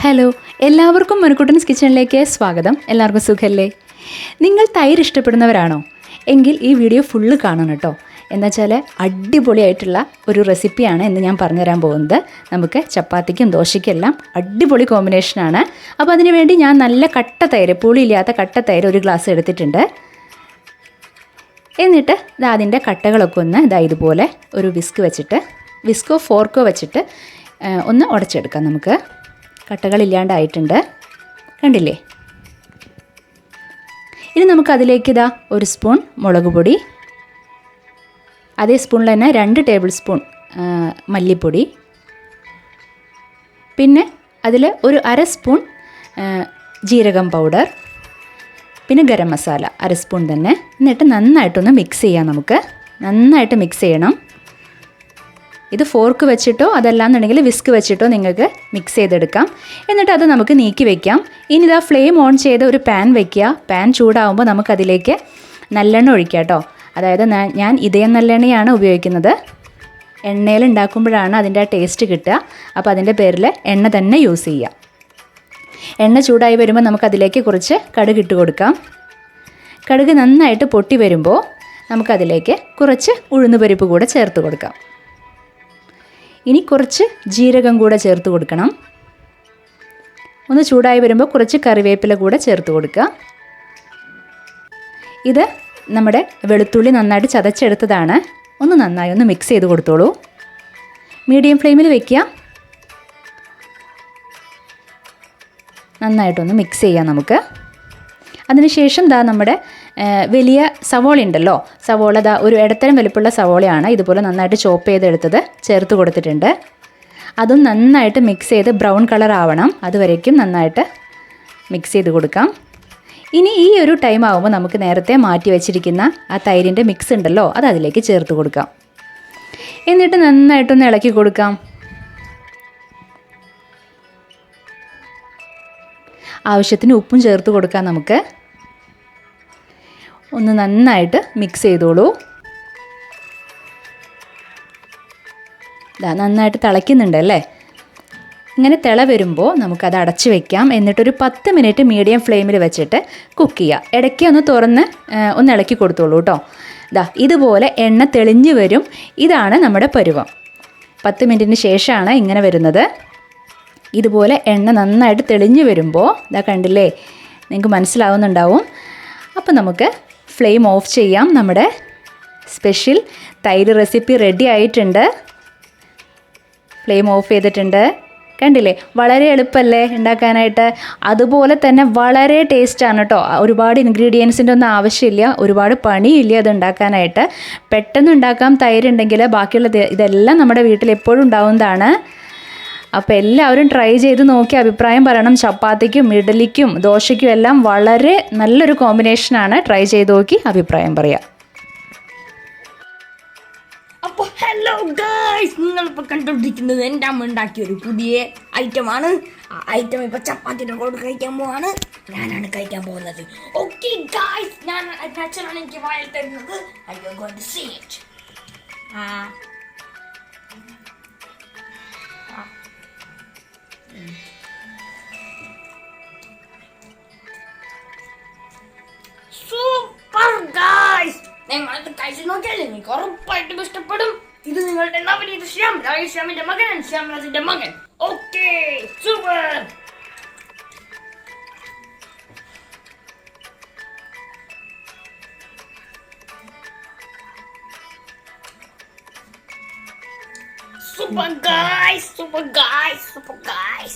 Hello, എല്ലാവർക്കും മനുക്കുട്ടൻസ് കിച്ചണിലേക്ക് സ്വാഗതം. എല്ലാവർക്കും സുഖമല്ലേ? നിങ്ങൾ തൈര് ഇഷ്ടപ്പെടുന്നവരാണോ? എങ്കിൽ ഈ വീഡിയോ ഫുള്ള് കാണണം കേട്ടോ. എന്നുവെച്ചാൽ അടിപൊളിയായിട്ടുള്ള ഒരു റെസിപ്പിയാണ് ഇന്ന് ഞാൻ പറഞ്ഞുതരാൻ പോകുന്നത്. നമുക്ക് ചപ്പാത്തിക്കും ദോശയ്ക്കെല്ലാം അടിപൊളി കോമ്പിനേഷനാണ്. അപ്പോൾ അതിന് വേണ്ടി ഞാൻ നല്ല കട്ട തൈര്, പുളിയില്ലാത്ത കട്ട തൈര് ഒരു ഗ്ലാസ് എടുത്തിട്ടുണ്ട്. എന്നിട്ട് അതിൻ്റെ കട്ടകളൊക്കെ ഒന്ന് ഇതുപോലെ ഒരു വിസ്കോ ഫോർക്കോ വെച്ചിട്ട് ഒന്ന് ഉടച്ചെടുക്കാം. നമുക്ക് കട്ടകളില്ലാണ്ടായിട്ടുണ്ട്, കണ്ടില്ലേ? ഇനി നമുക്കതിലേക്ക് ഒരു സ്പൂൺ മുളക് പൊടി, അതേ സ്പൂണിൽ തന്നെ 2 ടേബിൾ സ്പൂൺ മല്ലിപ്പൊടി, പിന്നെ അതിൽ ഒരു അര സ്പൂൺ ജീരകം പൗഡർ, പിന്നെ ഗരം മസാല അര സ്പൂൺ തന്നെ. എന്നിട്ട് നന്നായിട്ടൊന്ന് മിക്സ് ചെയ്യാം. നമുക്ക് നന്നായിട്ട് മിക്സ് ചെയ്യണം. ഇത് ഫോർക്ക് വെച്ചിട്ടോ അതല്ലാന്നുണ്ടെങ്കിൽ വിസ്ക് വെച്ചിട്ടോ നിങ്ങൾക്ക് മിക്സ് ചെയ്തെടുക്കാം. എന്നിട്ട് അത് നമുക്ക് നീക്കി വെക്കാം. ഇനി ഫ്ലെയിം ഓൺ ചെയ്ത് ഒരു പാൻ വെക്കുക. പാൻ ചൂടാവുമ്പോൾ നമുക്കതിലേക്ക് നല്ലെണ്ണ ഒഴിക്കുക കേട്ടോ. അതായത് ഞാൻ ഇതയം നല്ലെണ്ണയാണ് ഉപയോഗിക്കുന്നത്. എണ്ണയിൽ ഉണ്ടാക്കുമ്പോഴാണ് അതിൻ്റെ ആ ടേസ്റ്റ് കിട്ടുക. അപ്പോൾ അതിൻ്റെ പേരിൽ എണ്ണ തന്നെ യൂസ് ചെയ്യുക. എണ്ണ ചൂടായി വരുമ്പോൾ നമുക്കതിലേക്ക് കുറച്ച് കടുക് ഇട്ട് കൊടുക്കാം. കടുക് നന്നായിട്ട് പൊട്ടി വരുമ്പോൾ നമുക്കതിലേക്ക് കുറച്ച് ഉഴുന്നുപരിപ്പ് കൂടെ ചേർത്ത് കൊടുക്കാം. ഇനി കുറച്ച് ജീരകം കൂടെ ചേർത്ത് കൊടുക്കണം. ഒന്ന് ചൂടായി വരുമ്പോൾ കുറച്ച് കറിവേപ്പില കൂടെ ചേർത്ത് കൊടുക്കുക. ഇത് നമ്മുടെ വെളുത്തുള്ളി നന്നായിട്ട് ചതച്ചെടുത്തതാണ്. നന്നായി ഒന്ന് മിക്സ് ചെയ്ത് കൊടുത്തോളൂ. മീഡിയം ഫ്ലെയിമിൽ വയ്ക്കുക. നന്നായിട്ടൊന്ന് മിക്സ് ചെയ്യാം നമുക്ക്. അതിനുശേഷം നമ്മുടെ വലിയ സവോള ഉണ്ടല്ലോ, സവോള ഒരു ഇടത്തരം വലിപ്പമുള്ള സവോളയാണ്. ഇതുപോലെ നന്നായിട്ട് ചോപ്പ് ചെയ്തെടുത്തത് ചേർത്ത് കൊടുത്തിട്ടുണ്ട്. അതും നന്നായിട്ട് മിക്സ് ചെയ്ത് ബ്രൗൺ കളർ ആവണം. അതുവരേക്കും നന്നായിട്ട് മിക്സ് ചെയ്ത് കൊടുക്കാം. ഇനി ഈ ഒരു ടൈം ആകുമ്പോൾ നമുക്ക് നേരത്തെ മാറ്റി വെച്ചിരിക്കുന്ന ആ തൈരിൻ്റെ മിക്സ് ഉണ്ടല്ലോ, അത് അതിലേക്ക് ചേർത്ത് കൊടുക്കാം. എന്നിട്ട് നന്നായിട്ടൊന്ന് ഇളക്കി കൊടുക്കാം. ആവശ്യത്തിന് ഉപ്പും ചേർത്ത് കൊടുക്കാം. നമുക്ക് ഒന്ന് നന്നായിട്ട് മിക്സ് ചെയ്തോളൂ. നന്നായിട്ട് തിളയ്ക്കുന്നുണ്ടല്ലേ? ഇങ്ങനെ തിള വരുമ്പോൾ നമുക്കത് അടച്ച് വയ്ക്കാം. എന്നിട്ടൊരു 10 മിനിറ്റ് മീഡിയം ഫ്ലെയിമിൽ വെച്ചിട്ട് കുക്ക് ചെയ്യുക. ഇടയ്ക്ക് ഒന്ന് തുറന്ന് ഒന്ന് ഇളക്കി കൊടുത്തോളൂ കേട്ടോ. ഇതുപോലെ എണ്ണ തെളിഞ്ഞ് വരും. ഇതാണ് നമ്മുടെ പരുവം. 10 മിനിറ്റിന് ശേഷമാണ് ഇങ്ങനെ വരുന്നത്. ഇതുപോലെ എണ്ണ നന്നായിട്ട് തെളിഞ്ഞ് വരുമ്പോൾ കണ്ടില്ലേ, നിങ്ങൾക്ക് മനസ്സിലാവുന്നുണ്ടാവും. അപ്പോൾ നമുക്ക് ഫ്ലെയിം ഓഫ് ചെയ്യാം. നമ്മുടെ സ്പെഷ്യൽ തൈര് റെസിപ്പി റെഡി ആയിട്ടുണ്ട്. ഫ്ലെയിം ഓഫ് ചെയ്തിട്ടുണ്ട്. കണ്ടില്ലേ, വളരെ എളുപ്പമല്ലേ ഉണ്ടാക്കാനായിട്ട്? അതുപോലെ തന്നെ വളരെ ടേസ്റ്റാണ് കേട്ടോ. ഒരുപാട് ഇൻഗ്രീഡിയൻസിൻ്റെ ഒന്നും ആവശ്യമില്ല, ഒരുപാട് പണിയില്ല അത് ഉണ്ടാക്കാനായിട്ട്. പെട്ടെന്ന് ഉണ്ടാക്കാം. തൈരുണ്ടെങ്കിൽ ബാക്കിയുള്ള ഇതെല്ലാം നമ്മുടെ വീട്ടിൽ എപ്പോഴും ഉണ്ടാവുന്നതാണ്. അപ്പോൾ എല്ലാവരും ട്രൈ ചെയ്ത് നോക്കി അഭിപ്രായം പറയണം. ചപ്പാത്തിക്കും ഇഡലിക്കും ദോശയ്ക്കും എല്ലാം വളരെ നല്ലൊരു കോമ്പിനേഷനാണ്. ട്രൈ ചെയ്ത് നോക്കി അഭിപ്രായം പറയാം. അപ്പോൾ ഹലോ ഗായ്സ്, നിങ്ങളിപ്പോൾ കണ്ടുകൊണ്ടിരിക്കുന്നത് എൻ്റെ അമ്മ ഉണ്ടാക്കിയ ഒരു പുതിയ ഐറ്റമാണ്. ആ ഐറ്റം ഇപ്പോൾ ചപ്പാത്തിൻ്റെ കൂടെ കഴിക്കാൻ പോവാണ്. ഞാനാണ് കഴിക്കാൻ പോകുന്നത്. ഓക്കെ ഗായ്സ്, ഞാൻ അച്ഛനാണ് എനിക്ക് വായിൽ തരുന്നത്. I am going to see it. Super guys, നിങ്ങളത് കഴിച്ചു നോക്കിയാൽ നിങ്ങൾക്ക് ഉറപ്പായിട്ടും ഇഷ്ടപ്പെടും. ഇത് നിങ്ങളുടെ നവനീത ശ്യാമിന്റെ മകനാണ്, ശ്യാമരാജിന്റെ മകൻ. Okay, super. Super guys, super guys, super guys.